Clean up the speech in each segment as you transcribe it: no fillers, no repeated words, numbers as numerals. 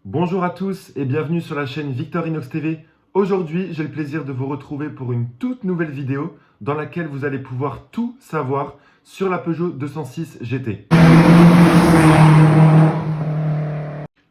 Bonjour à tous et bienvenue sur la chaîne Victorinox TV. Aujourd'hui, j'ai le plaisir de vous retrouver pour une toute nouvelle vidéo dans laquelle vous allez pouvoir tout savoir sur la Peugeot 206 GT.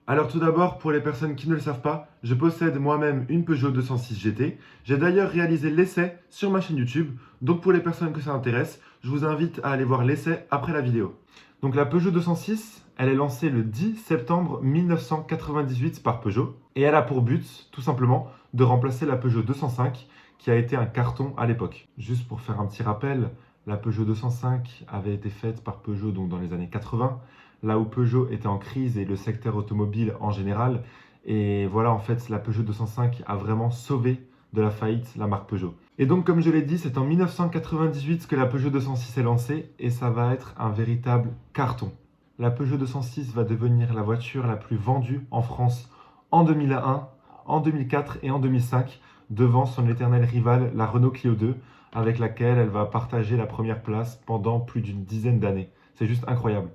Alors tout d'abord, pour les personnes qui ne le savent pas, je possède moi-même une Peugeot 206 GT. J'ai d'ailleurs réalisé l'essai sur ma chaîne YouTube, donc pour les personnes que ça intéresse, je vous invite à aller voir l'essai après la vidéo. Donc la Peugeot 206, elle est lancée le 10 septembre 1998 par Peugeot et elle a pour but, tout simplement, de remplacer la Peugeot 205 qui a été un carton à l'époque. Juste pour faire un petit rappel, la Peugeot 205 avait été faite par Peugeot donc dans les années 80, là où Peugeot était en crise et le secteur automobile en général. Et voilà, en fait, la Peugeot 205 a vraiment sauvé de la faillite la marque Peugeot. Et donc, comme je l'ai dit, c'est en 1998 que la Peugeot 206 est lancée et ça va être un véritable carton. La Peugeot 206 va devenir la voiture la plus vendue en France en 2001, en 2004 et en 2005, devant son éternel rival, la Renault Clio 2, avec laquelle elle va partager la première place pendant plus d'une dizaine d'années. C'est juste incroyable.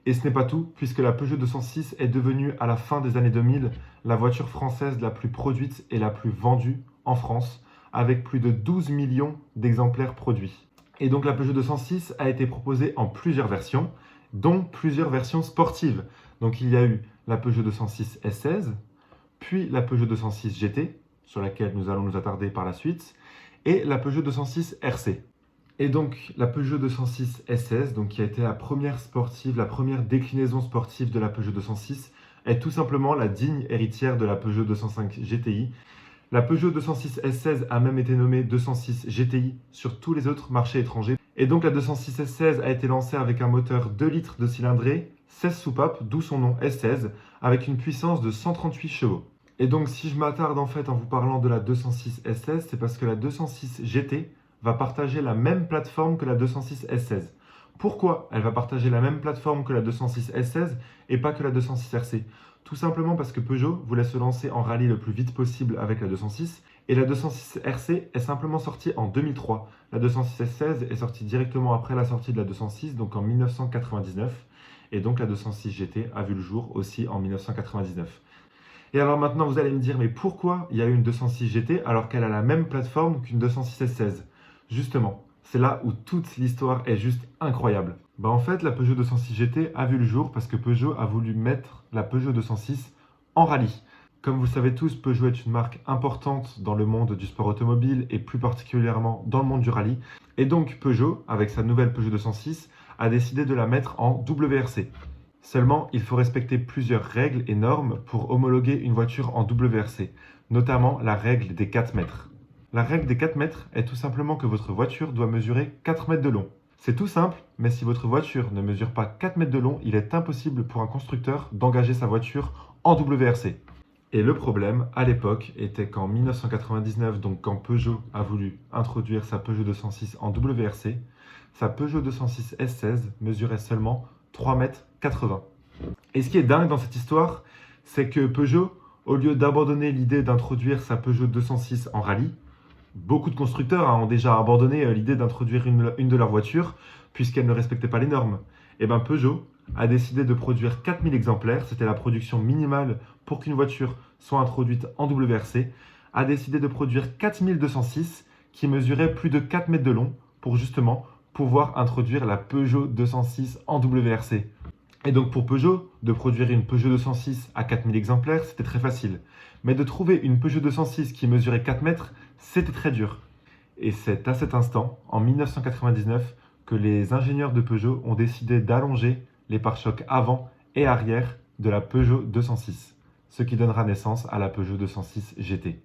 Et ce n'est pas tout, puisque la Peugeot 206 est devenue, à la fin des années 2000, la voiture française la plus produite et la plus vendue en France, avec plus de 12 millions d'exemplaires produits. Et donc la Peugeot 206 a été proposée en plusieurs versions, dont plusieurs versions sportives. Donc il y a eu la Peugeot 206 S16, puis la Peugeot 206 GT, sur laquelle nous allons nous attarder par la suite, et la Peugeot 206 RC. Et donc la Peugeot 206 SS, donc qui a été la première sportive, la première déclinaison sportive de la Peugeot 206, est tout simplement la digne héritière de la Peugeot 205 GTI. La Peugeot 206 S16 a même été nommée 206 GTI sur tous les autres marchés étrangers. Et donc la 206 S16 a été lancée avec un moteur 2 litres de cylindrée, 16 soupapes, d'où son nom S16, avec une puissance de 138 chevaux. Et donc si je m'attarde en fait en vous parlant de la 206 S16, c'est parce que la 206 GT va partager la même plateforme que la 206 S16. Pourquoi elle va partager la même plateforme que la 206 S16 et pas que la 206 RC? Tout simplement parce que Peugeot voulait se lancer en rallye le plus vite possible avec la 206 et la 206 RC est simplement sortie en 2003. La 206 S16 est sortie directement après la sortie de la 206, donc en 1999. Et donc la 206 GT a vu le jour aussi en 1999. Et alors maintenant vous allez me dire, mais pourquoi il y a eu une 206 GT alors qu'elle a la même plateforme qu'une 206 S16? Justement, c'est là où toute l'histoire est juste incroyable. En fait, la Peugeot 206 GT a vu le jour parce que Peugeot a voulu mettre la Peugeot 206 en rallye. Comme vous le savez tous, Peugeot est une marque importante dans le monde du sport automobile et plus particulièrement dans le monde du rallye. Et donc Peugeot, avec sa nouvelle Peugeot 206, a décidé de la mettre en WRC. Seulement, il faut respecter plusieurs règles et normes pour homologuer une voiture en WRC, notamment la règle des 4 mètres. La règle des 4 mètres est tout simplement que votre voiture doit mesurer 4 mètres de long. C'est tout simple, mais si votre voiture ne mesure pas 4 mètres de long, il est impossible pour un constructeur d'engager sa voiture en WRC. Et le problème, à l'époque, était qu'en 1999, donc quand Peugeot a voulu introduire sa Peugeot 206 en WRC, sa Peugeot 206 S16 mesurait seulement 3,80 mètres. Et ce qui est dingue dans cette histoire, c'est que Peugeot, au lieu d'abandonner l'idée d'introduire sa Peugeot 206 en rallye, beaucoup de constructeurs ont déjà abandonné l'idée d'introduire une de leurs voitures puisqu'elle ne respectait pas les normes. Et bien Peugeot a décidé de produire 4000 exemplaires, c'était la production minimale pour qu'une voiture soit introduite en WRC, a décidé de produire 4206 qui mesuraient plus de 4 mètres de long pour justement pouvoir introduire la Peugeot 206 en WRC. Et donc pour Peugeot, de produire une Peugeot 206 à 4000 exemplaires, c'était très facile. Mais de trouver une Peugeot 206 qui mesurait 4 mètres, c'était très dur. Et c'est à cet instant, en 1999, que les ingénieurs de Peugeot ont décidé d'allonger les pare-chocs avant et arrière de la Peugeot 206, ce qui donnera naissance à la Peugeot 206 GT.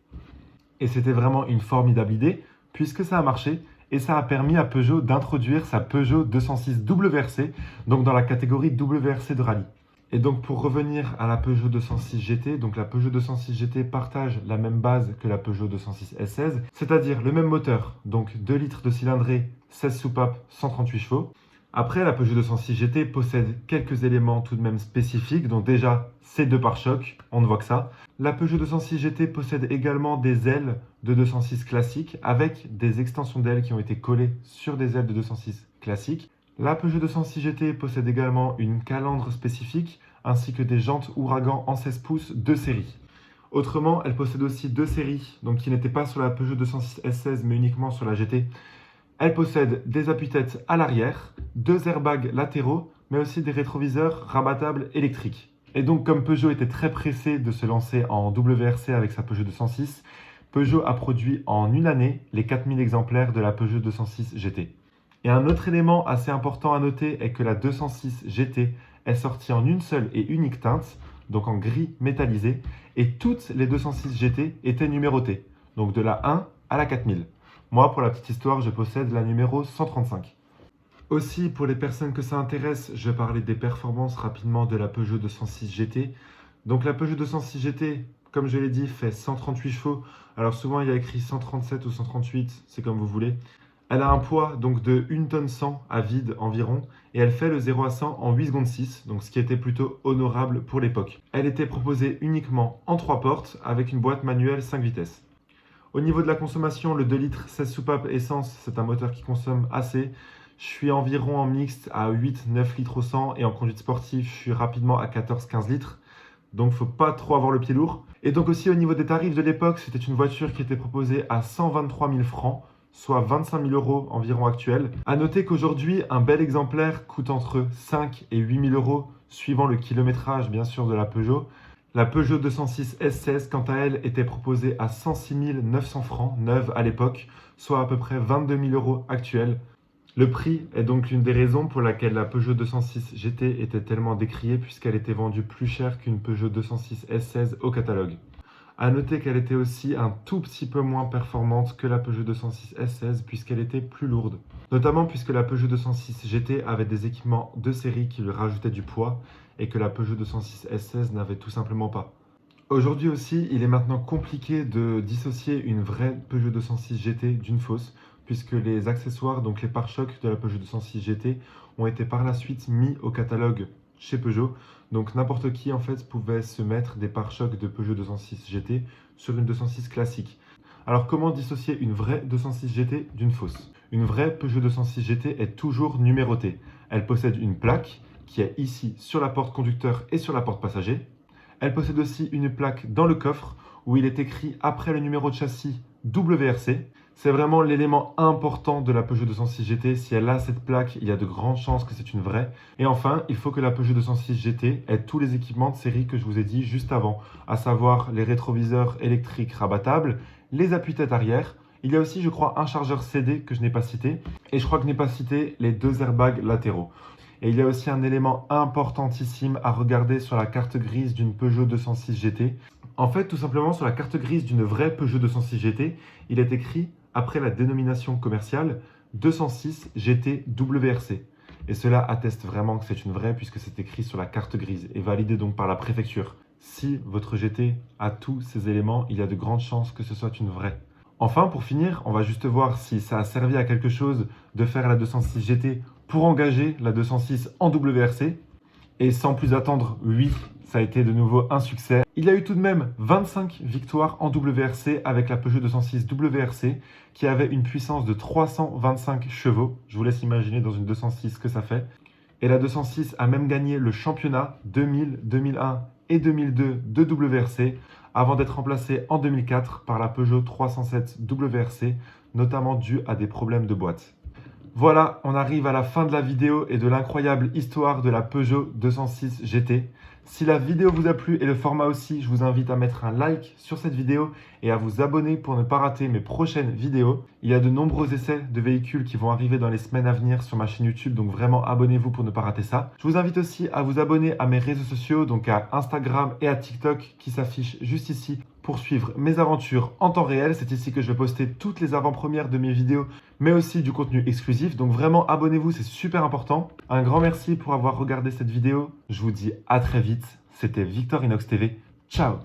Et c'était vraiment une formidable idée, puisque ça a marché, et ça a permis à Peugeot d'introduire sa Peugeot 206 WRC, donc dans la catégorie WRC de rallye. Et donc pour revenir à la Peugeot 206 GT, donc la Peugeot 206 GT partage la même base que la Peugeot 206 S16, c'est-à-dire le même moteur, donc 2 litres de cylindrée, 16 soupapes, 138 chevaux. Après, la Peugeot 206 GT possède quelques éléments tout de même spécifiques, donc déjà ces deux pare-chocs, on ne voit que ça. La Peugeot 206 GT possède également des ailes de 206 classiques avec des extensions d'ailes qui ont été collées sur des ailes de 206 classiques. La Peugeot 206 GT possède également une calandre spécifique ainsi que des jantes Ouragan en 16 pouces de série. Autrement, elle possède aussi deux séries, donc qui n'étaient pas sur la Peugeot 206 S16 mais uniquement sur la GT. Elle possède des appuis-têtes à l'arrière, deux airbags latéraux, mais aussi des rétroviseurs rabattables électriques. Et donc, comme Peugeot était très pressé de se lancer en WRC avec sa Peugeot 206, Peugeot a produit en une année les 4000 exemplaires de la Peugeot 206 GT. Et un autre élément assez important à noter est que la 206 GT est sortie en une seule et unique teinte, donc en gris métallisé, et toutes les 206 GT étaient numérotées, donc de la 1 à la 4000. Moi, pour la petite histoire, je possède la numéro 135. Aussi, pour les personnes que ça intéresse, je vais parler des performances rapidement de la Peugeot 206 GT. Donc la Peugeot 206 GT, comme je l'ai dit, fait 138 chevaux. Alors souvent, il y a écrit 137 ou 138, c'est comme vous voulez. Elle a un poids donc de 1 tonne 100 à vide environ et elle fait le 0 à 100 en 8 secondes 6, donc ce qui était plutôt honorable pour l'époque. Elle était proposée uniquement en 3 portes avec une boîte manuelle 5 vitesses. Au niveau de la consommation, le 2 litres 16 soupapes essence, c'est un moteur qui consomme assez. Je suis environ en mixte à 8-9 litres au 100 et en conduite sportive, je suis rapidement à 14-15 litres. Donc, il ne faut pas trop avoir le pied lourd. Et donc aussi au niveau des tarifs de l'époque, c'était une voiture qui était proposée à 123 000 francs, soit 25 000 euros environ actuels. A noter qu'aujourd'hui, un bel exemplaire coûte entre 5 et 8 000 euros, suivant le kilométrage bien sûr de la Peugeot. La Peugeot 206 S16, quant à elle, était proposée à 106 900 francs, neuve à l'époque, soit à peu près 22 000 euros actuels. Le prix est donc l'une des raisons pour laquelle la Peugeot 206 GT était tellement décriée, puisqu'elle était vendue plus cher qu'une Peugeot 206 S16 au catalogue. A noter qu'elle était aussi un tout petit peu moins performante que la Peugeot 206 S16 puisqu'elle était plus lourde. Notamment puisque la Peugeot 206 GT avait des équipements de série qui lui rajoutaient du poids et que la Peugeot 206 S16 n'avait tout simplement pas. Aujourd'hui aussi, il est maintenant compliqué de dissocier une vraie Peugeot 206 GT d'une fausse puisque les accessoires, donc les pare-chocs de la Peugeot 206 GT, ont été par la suite mis au catalogue chez Peugeot. Donc n'importe qui en fait pouvait se mettre des pare-chocs de Peugeot 206 GT sur une 206 classique. Alors comment dissocier une vraie 206 GT d'une fausse? Une vraie Peugeot 206 GT est toujours numérotée. Elle possède une plaque qui est ici sur la porte conducteur et sur la porte passager. Elle possède aussi une plaque dans le coffre où il est écrit après le numéro de châssis WRC. C'est vraiment l'élément important de la Peugeot 206 GT. Si elle a cette plaque, il y a de grandes chances que c'est une vraie. Et enfin, il faut que la Peugeot 206 GT ait tous les équipements de série que je vous ai dit juste avant, à savoir les rétroviseurs électriques rabattables, les appuis-têtes arrière. Il y a aussi, je crois, un chargeur CD que je n'ai pas cité. Et je crois que je n'ai pas cité les deux airbags latéraux. Et il y a aussi un élément importantissime à regarder sur la carte grise d'une Peugeot 206 GT. En fait, tout simplement, sur la carte grise d'une vraie Peugeot 206 GT, il est écrit, après la dénomination commerciale, 206 GT WRC. Et cela atteste vraiment que c'est une vraie puisque c'est écrit sur la carte grise et validé donc par la préfecture. Si votre GT a tous ces éléments, il y a de grandes chances que ce soit une vraie. Enfin, pour finir, on va juste voir si ça a servi à quelque chose de faire la 206 GT pour engager la 206 en WRC. Et sans plus attendre, oui, ça a été de nouveau un succès. Il y a eu tout de même 25 victoires en WRC avec la Peugeot 206 WRC qui avait une puissance de 325 chevaux. Je vous laisse imaginer dans une 206 ce que ça fait. Et la 206 a même gagné le championnat 2000, 2001 et 2002 de WRC avant d'être remplacée en 2004 par la Peugeot 307 WRC, notamment dû à des problèmes de boîte. Voilà, on arrive à la fin de la vidéo et de l'incroyable histoire de la Peugeot 206 GT. Si la vidéo vous a plu et le format aussi, je vous invite à mettre un like sur cette vidéo et à vous abonner pour ne pas rater mes prochaines vidéos. Il y a de nombreux essais de véhicules qui vont arriver dans les semaines à venir sur ma chaîne YouTube, donc vraiment abonnez-vous pour ne pas rater ça. Je vous invite aussi à vous abonner à mes réseaux sociaux, donc à Instagram et à TikTok qui s'affichent juste ici pour suivre mes aventures en temps réel. C'est ici que je vais poster toutes les avant-premières de mes vidéos, mais aussi du contenu exclusif. Donc vraiment, abonnez-vous, c'est super important. Un grand merci pour avoir regardé cette vidéo. Je vous dis à très vite. C'était Victor Inox TV. Ciao!